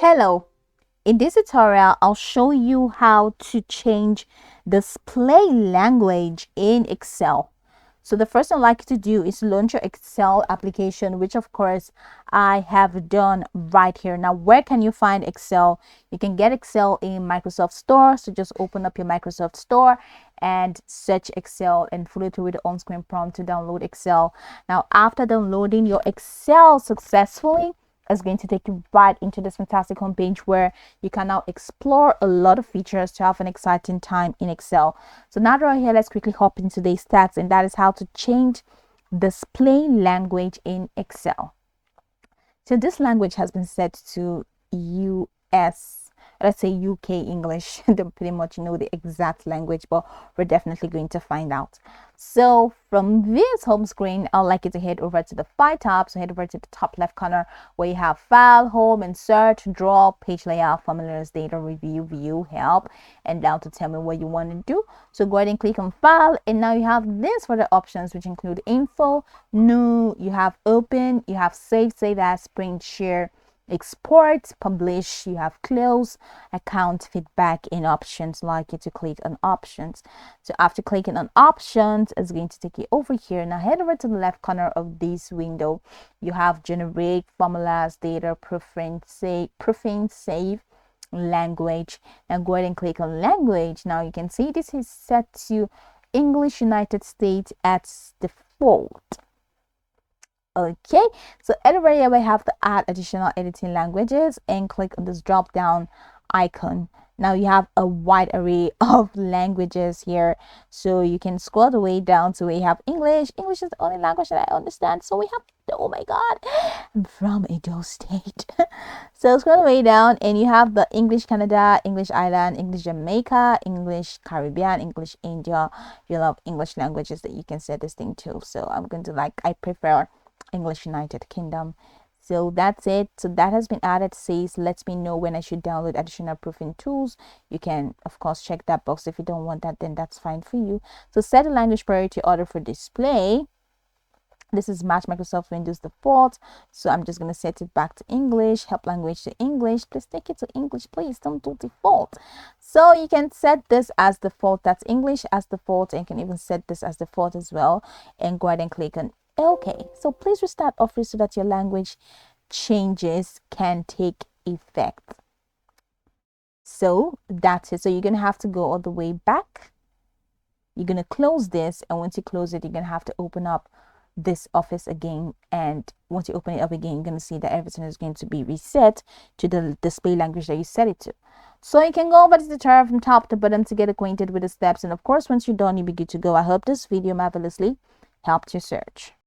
Hello, in this tutorial I'll show you how to change display language in Excel. So the first thing I'd like you to do is launch your Excel application, which of course I have done right here. Now, where can you find Excel? You can get Excel in Microsoft Store. So just open up your Microsoft Store and search Excel and follow through with the on-screen prompt to download Excel. Now, after downloading your Excel successfully, is going to take you right into this fantastic homepage where you can now explore a lot of features to have an exciting time in Excel. So now that we're here, let's quickly hop into today's stats, and that is how to change display language in Excel. So this language has been set to US, let's say UK English. Don't pretty much know the exact language, but we're definitely going to find out. So from this home screen, I'd like you to head over to the File tab. So head over to the top left corner where you have File, Home, and Search, Draw, Page Layout, Formulas, Data, Review, View, Help, and down to tell me what you want to do. So go ahead and click on File, and now you have this for the options, which include Info, New, you have Open, you have Save, Save As, Print, Share, Export, Publish, you have Close, Account, Feedback, and Options. Like you to click on Options. So after clicking on Options, it's going to take you over here. Now head over to the left corner of this window. You have Generate, Formulas, Data, Preference, Save, Language. Now go ahead and click on Language. Now you can see this is set to English United States as default. Okay, so anywhere here we have to add additional editing languages and click on this drop down icon. Now you have a wide array of languages here, so you can scroll the way down to where you have English. English is the only language that I understand, so we have, oh my god, I'm from Edo State. So scroll the way down and you have the English Canada, English Ireland, English Jamaica, English Caribbean, English India. You love English languages that you can set this thing to. So I'm going to I prefer English United Kingdom. So that's it. So that has been added. Says lets me know when I should download additional proofing tools. You can of course check that box. If you don't want that, then that's fine for you. So set a language priority order for display. This is match Microsoft Windows default, so I'm just going to set it back to English. Help language to English. Please take it to English, please. Don't do default. So you can set this as default. That's English as default, and you can even set this as default as well, and go ahead and click on OK. So please restart Office so that your language changes can take effect. So that's it. So you're going to have to go all the way back. You're going to close this, and once you close it, you're going to have to open up this Office again, and once you open it up again, you're going to see that everything is going to be reset to the display language that you set it to. So you can go over to the tutorial from top to bottom to get acquainted with the steps, and of course once you're done, you'll be good to go. I hope this video marvelously helped your search.